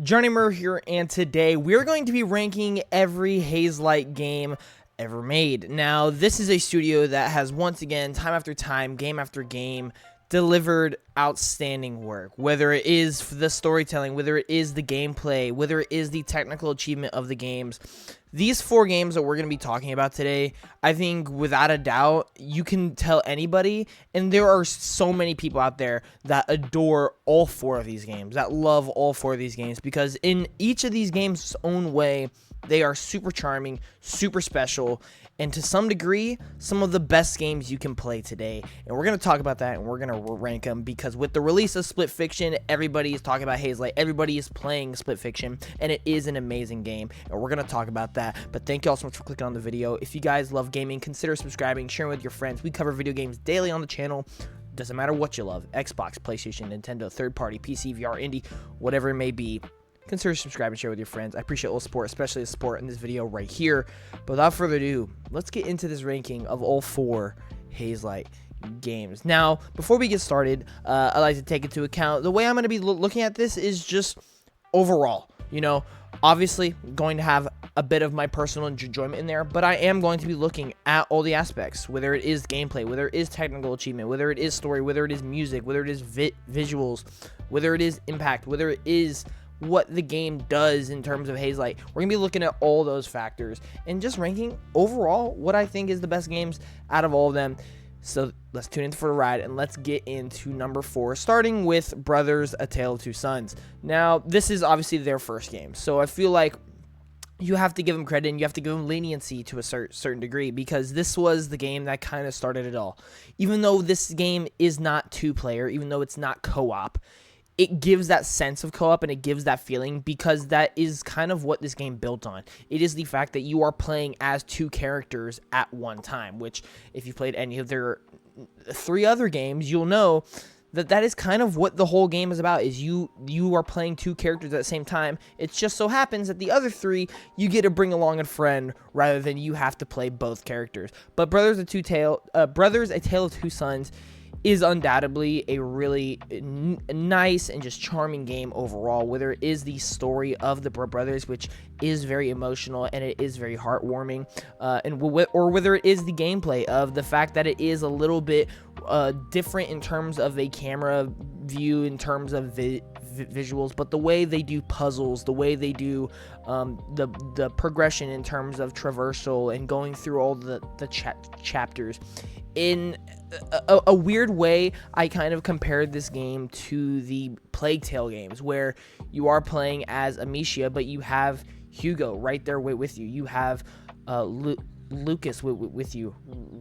Journeymer here, and today we're going to be ranking every Hazelight game ever made. Now, this is a studio that has once again, time after time, game after game, delivered outstanding work. Whether it is the storytelling, whether it is the gameplay, whether it is the technical achievement of the games. These 4 games that we're going to be talking about today, I think without a doubt, you can tell anybody, and there are so many people out there that adore all 4 of these games, that love all 4 of these games, because in each of these games' own way, they are super charming, super special, and to some degree, some of the best games you can play today. And we're going to talk about that, and we're going to rank them, because with the release of Split Fiction, everybody is talking about Hazelight, everybody is playing Split Fiction, and it is an amazing game, and we're going to talk about that. But thank you all so much for clicking on the video. If you guys love gaming, consider subscribing, sharing with your friends. We cover video games daily on the channel. Doesn't matter what you love, Xbox, PlayStation, Nintendo, third-party, PC, VR, indie, whatever it may be. Consider subscribing and share with your friends. I appreciate all the support, especially the support in this video right here. But without further ado, let's get into this ranking of all 4 Hazelight games. Now, before we get started, I'd like to take into account the way I'm going to be looking at this is just overall. You know, obviously going to have a bit of my personal enjoyment in there, but I am going to be looking at all the aspects, whether it is gameplay, whether it is technical achievement, whether it is story, whether it is music, whether it is visuals, whether it is impact, whether it is what the game does in terms of Hazelight. We're going to be looking at all those factors and just ranking overall what I think is the best games out of all of them. So let's tune in for the ride and let's get into number 4, starting with Brothers: A Tale of Two Sons. Now, this is obviously their first game, so I feel like you have to give them credit and you have to give them leniency to a certain degree, because this was the game that kind of started it all. Even though this game is not 2-player, even though it's not co-op, it gives that sense of co-op and it gives that feeling, because that is kind of what this game built on. It is the fact that you are playing as 2 characters at one time, which if you've played any of their 3 other games, you'll know that that is kind of what the whole game is about, is you are playing 2 characters at the same time. It just so happens that the other 3, you get to bring along a friend rather than you have to play both characters. But Brothers: A Tale of Two Sons is undoubtedly a really nice and just charming game overall, whether it is the story of the brothers, which is very emotional and it is very heartwarming, or whether it is the gameplay of the fact that it is a little bit different in terms of a camera view, in terms of visuals, but the way they do puzzles, the way they do the progression in terms of traversal and going through all the chapters. In a weird way, I kind of compared this game to the Plague Tale games, where you are playing as Amicia, but you have Hugo right there with you. You have Lucas with you,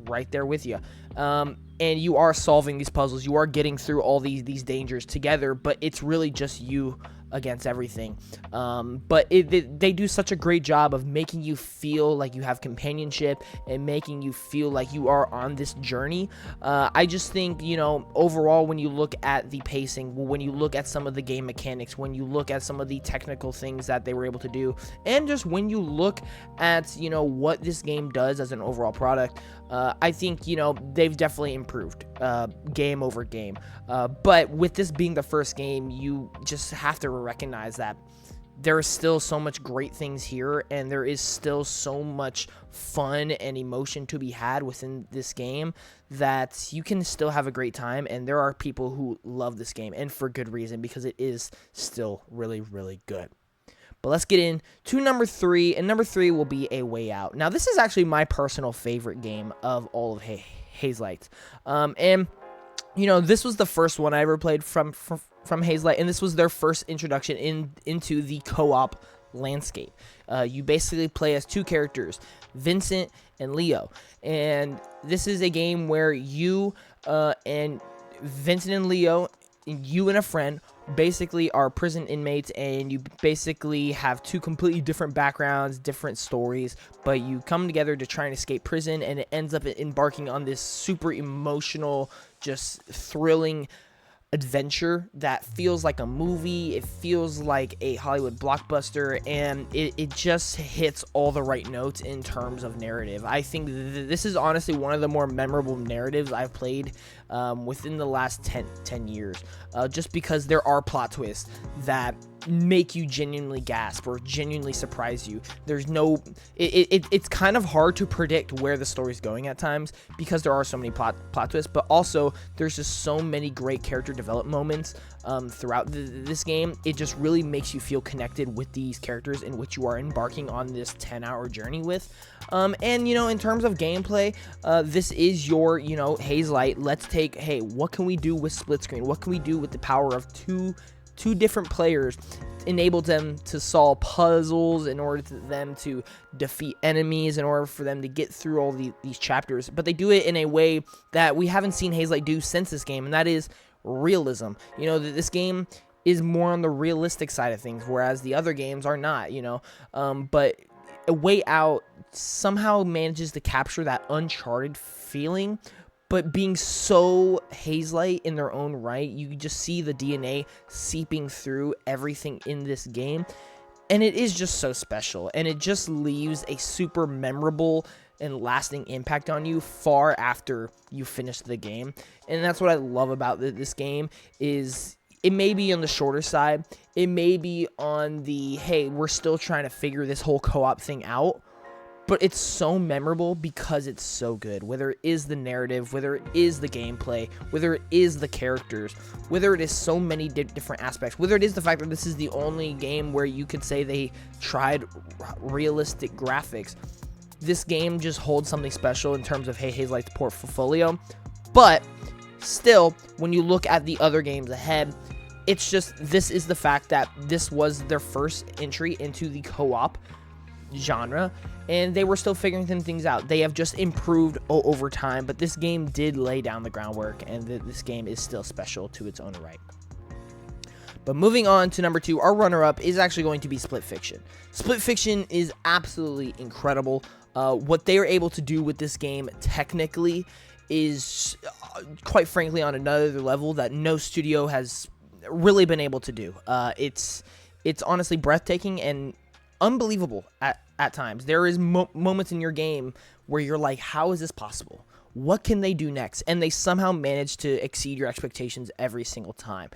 right there with you. And you are solving these puzzles. You are getting through all these dangers together, but it's really just you against everything. But they do such a great job of making you feel like you have companionship and making you feel like you are on this journey. I just think, you know, overall, when you look at the pacing, when you look at some of the game mechanics, when you look at some of the technical things that they were able to do, and just when you look at, you know, what this game does as an overall product, I think, you know, they've definitely improved game over game. But with this being the first game, you just have to recognize that there is still so much great things here, and there is still so much fun and emotion to be had within this game, that you can still have a great time. And there are people who love this game, and for good reason, because it is still really, really good. But let's get into number 3, and number 3 will be A Way Out. Now, this is actually my personal favorite game of all of Hazelight. And, you know, this was the first one I ever played from Hazelight, and this was their first introduction into the co-op landscape. You basically play as 2 characters, Vincent and Leo. And this is a game where you and Vincent and Leo, you and a friend, basically are prison inmates, and you basically have 2 completely different backgrounds, different stories, but you come together to try and escape prison, and it ends up embarking on this super emotional, just thrilling adventure that feels like a movie. It feels like a Hollywood blockbuster, and it just hits all the right notes in terms of narrative. I think this is honestly one of the more memorable narratives I've played within the last 10 years, just because there are plot twists that make you genuinely gasp or genuinely surprise you. There's no, it's kind of hard to predict where the story's going at times because there are so many plot twists, but also there's just so many great character development moments throughout this game. It just really makes you feel connected with these characters in which you are embarking on this 10-hour journey with. And you know, in terms of gameplay, this is your, you know, Hazelight. Let's take, hey, what can we do with split screen? What can we do with the power of two different players, enabled them to solve puzzles, in order for them to defeat enemies, in order for them to get through all these chapters. But they do it in a way that we haven't seen Hazelight do since this game, and that is realism. You know, this game is more on the realistic side of things, whereas the other games are not, you know. But A Way Out somehow manages to capture that Uncharted feeling, but being so Hazelight in their own right. You just see the DNA seeping through everything in this game, and it is just so special, and it just leaves a super memorable and lasting impact on you far after you finish the game. And that's what I love about this game. Is it may be on the shorter side, it may be on the, hey, we're still trying to figure this whole co-op thing out, but it's so memorable because it's so good. Whether it is the narrative, whether it is the gameplay, whether it is the characters, whether it is so many different aspects, whether it is the fact that this is the only game where you could say they tried realistic graphics. This game just holds something special in terms of, hey, Hazelight's portfolio. But still, when you look at the other games ahead, it's just, this is the fact that this was their first entry into the co-op genre, and they were still figuring things out. They have just improved over time, but this game did lay down the groundwork, and this game is still special to its own right. But moving on to number 2, our runner-up is actually going to be Split Fiction. Split Fiction is absolutely incredible. What they are able to do with this game technically is, quite frankly, on another level that no studio has really been able to do. It's honestly breathtaking and unbelievable at times. There is moments in your game where you're like, how is this possible? What can they do next? And they somehow manage to exceed your expectations every single time.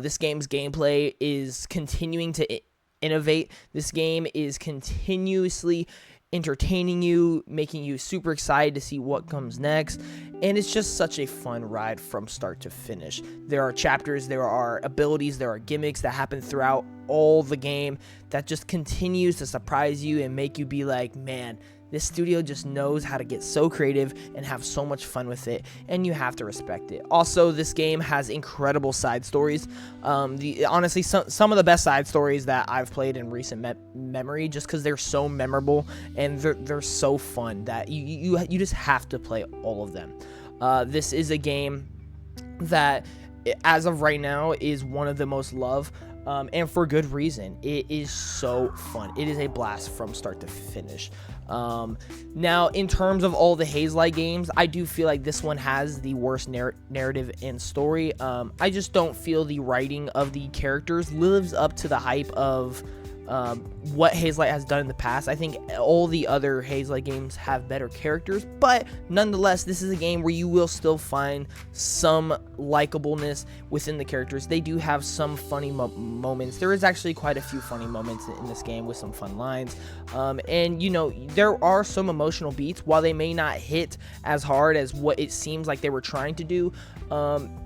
This game's gameplay is continuing to innovate. This game is continuously entertaining you, making you super excited to see what comes next, and it's just such a fun ride from start to finish. There are chapters, there are abilities, there are gimmicks that happen throughout all the game that just continues to surprise you and make you be like, man, this studio just knows how to get so creative and have so much fun with it, and you have to respect it. Also, this game has incredible side stories. Honestly, some of the best side stories that I've played in recent memory, just because they're so memorable and they're so fun that you just have to play all of them. This is a game that, as of right now, is one of the most loved. And for good reason. It is so fun. It is a blast from start to finish. Now, in terms of all the Hazelight games, I do feel like this one has the worst narrative and story. I just don't feel the writing of the characters lives up to the hype of what Hazelight has done in the past. I think all the other Hazelight games have better characters, but nonetheless, this is a game where you will still find some likableness within the characters. They do have some funny moments. There is actually quite a few funny moments in this game with some fun lines, and you know, there are some emotional beats. While they may not hit as hard as what it seems like they were trying to do,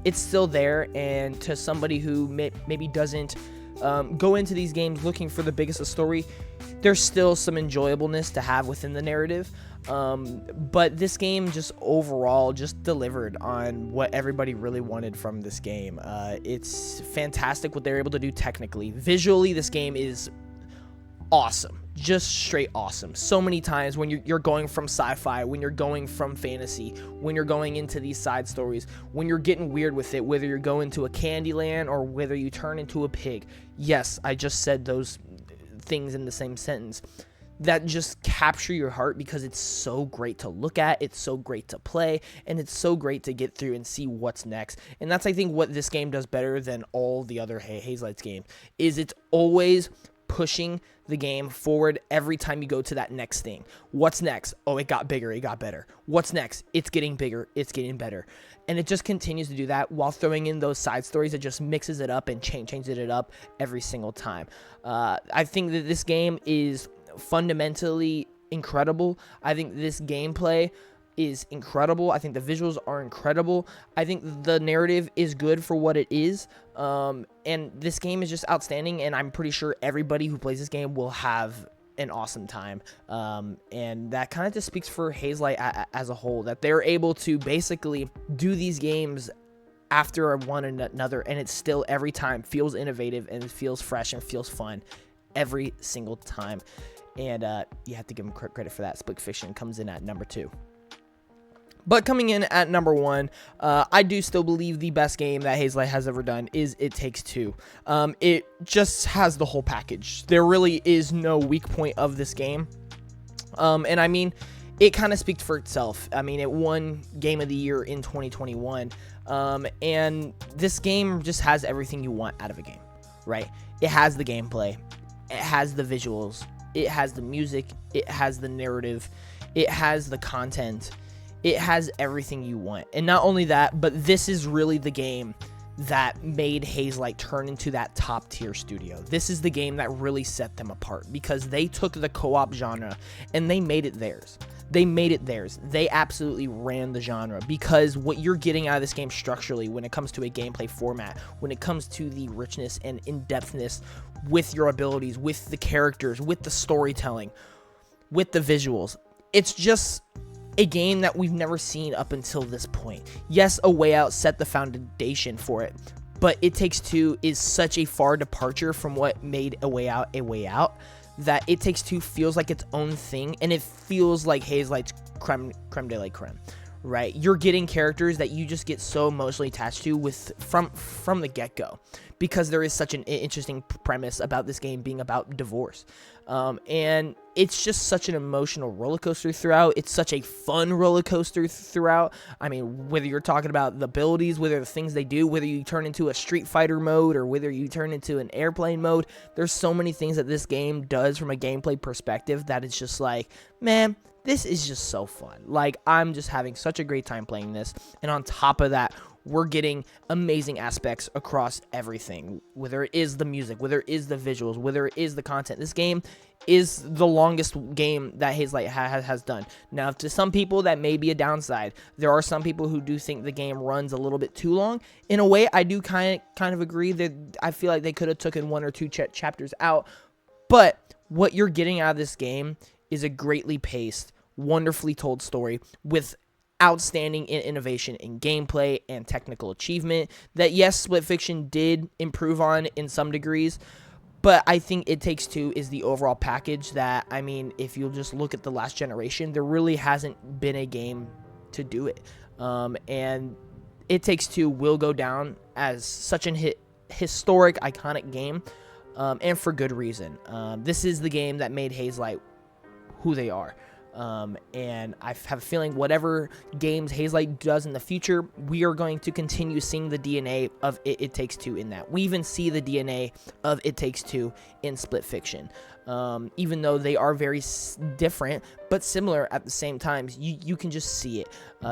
it's still there, and to somebody who maybe doesn't go into these games looking for the biggest of story, there's still some enjoyableness to have within the narrative. But this game just overall just delivered on what everybody really wanted from this game. It's fantastic what they're able to do technically. Visually, this game is awesome. Just straight awesome. So many times when you're going from sci-fi, when you're going from fantasy, when you're going into these side stories, when you're getting weird with it, whether you're going to a candy land or whether you turn into a pig. Yes, I just said those things in the same sentence. That just capture your heart because it's so great to look at, it's so great to play, and it's so great to get through and see what's next. And that's, I think, what this game does better than all the other Hazelight's games, is it's always pushing the game forward every time you go to that next thing. What's next? Oh, it got bigger, it got better. What's next? It's getting bigger, it's getting better. And it just continues to do that while throwing in those side stories. It just mixes it up and changes it up every single time. I think that this game is fundamentally incredible. I think this gameplay is incredible. I think the visuals are incredible. I think the narrative is good for what it is. And this game is just outstanding, and I'm pretty sure everybody who plays this game will have an awesome time. And that kind of just speaks for Hazelight as a whole, that they're able to basically do these games after one another, and it still every time feels innovative and it feels fresh and feels fun every single time. And you have to give them credit for that. Split Fiction comes in at number 2. But coming in at number 1, I do still believe the best game that Hazelight has ever done is It Takes Two. It just has the whole package. There really is no weak point of this game. And I mean, it kind of speaks for itself. I mean, it won Game of the Year in 2021. And this game just has everything you want out of a game, right? It has the gameplay. It has the visuals. It has the music. It has the narrative. It has the content. It has everything you want. And not only that, but this is really the game that made Hazelight turn into that top tier studio. This is the game that really set them apart, because they took the co-op genre and they made it theirs. They made it theirs. They absolutely ran the genre, because what you're getting out of this game structurally, when it comes to a gameplay format, when it comes to the richness and in-depthness with your abilities, with the characters, with the storytelling, with the visuals, it's just a game that we've never seen up until this point. Yes, A Way Out set the foundation for it, but It Takes Two is such a far departure from what made A Way Out, that It Takes Two feels like its own thing, and it feels like Hazelight's creme de la creme, right? You're getting characters that you just get so emotionally attached to from the get-go, because there is such an interesting premise about this game being about divorce. And it's just such an emotional roller coaster throughout. It's such a fun roller coaster throughout. I mean, whether you're talking about the abilities, whether the things they do, whether you turn into a Street Fighter mode or whether you turn into an airplane mode, there's so many things that this game does from a gameplay perspective that it's just like, man, this is just so fun. Like, I'm just having such a great time playing this. And on top of that, we're getting amazing aspects across everything, whether it is the music, whether it is the visuals, whether it is the content. This game is the longest game that Hazelight has done. Now, to some people, that may be a downside. There are some people who do think the game runs a little bit too long. In a way, I do kind of agree that I feel like they could have taken 1 or 2 chapters out. But what you're getting out of this game is a greatly paced, wonderfully told story with outstanding innovation in gameplay and technical achievement that, yes, Split Fiction did improve on in some degrees, but I think It Takes Two is the overall package that, I mean, if you'll just look at the last generation, there really hasn't been a game to do it. And It Takes Two will go down as such an historic, iconic game, and for good reason. This is the game that made Hazelight who they are. And I have a feeling whatever games Hazelight does in the future, we are going to continue seeing the DNA of It Takes Two in that. We even see the DNA of It Takes Two in Split Fiction. Even though they are very different, but similar at the same time, you can just see it.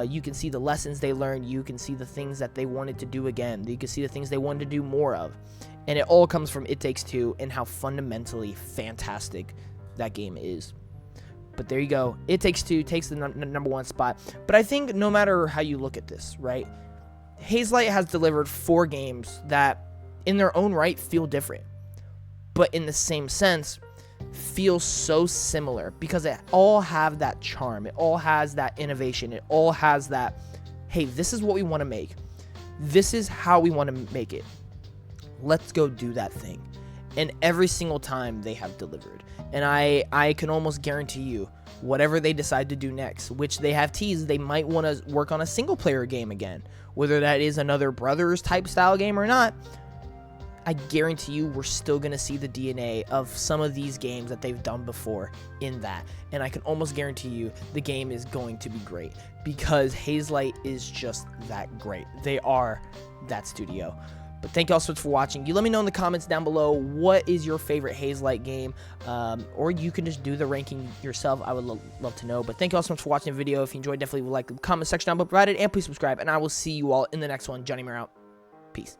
You can see the lessons they learned. You can see the things that they wanted to do again. You can see the things they wanted to do more of. And it all comes from It Takes Two and how fundamentally fantastic that game is. But there you go. It Takes Two takes the number 1 spot. But I think no matter how you look at this, right, Hazelight has delivered 4 games that in their own right feel different, but in the same sense feel so similar, because it all have that charm. It all has that innovation. It all has that, hey, this is what we want to make. This is how we want to make it. Let's go do that thing. And every single time they have delivered. And I can almost guarantee you, whatever they decide to do next, which they have teased, they might want to work on a single-player game again. Whether that is another Brothers type style game or not, I guarantee you we're still going to see the DNA of some of these games that they've done before in that. And I can almost guarantee you the game is going to be great, because Hazelight is just that great. They are that studio. But thank you all so much for watching. You let me know in the comments down below what is your favorite Hazelight game, or you can just do the ranking yourself. I would love to know. But thank you all so much for watching the video. If you enjoyed, definitely leave a like in the comment section down below, and please subscribe. And I will see you all in the next one. Johnny Moore out. Peace.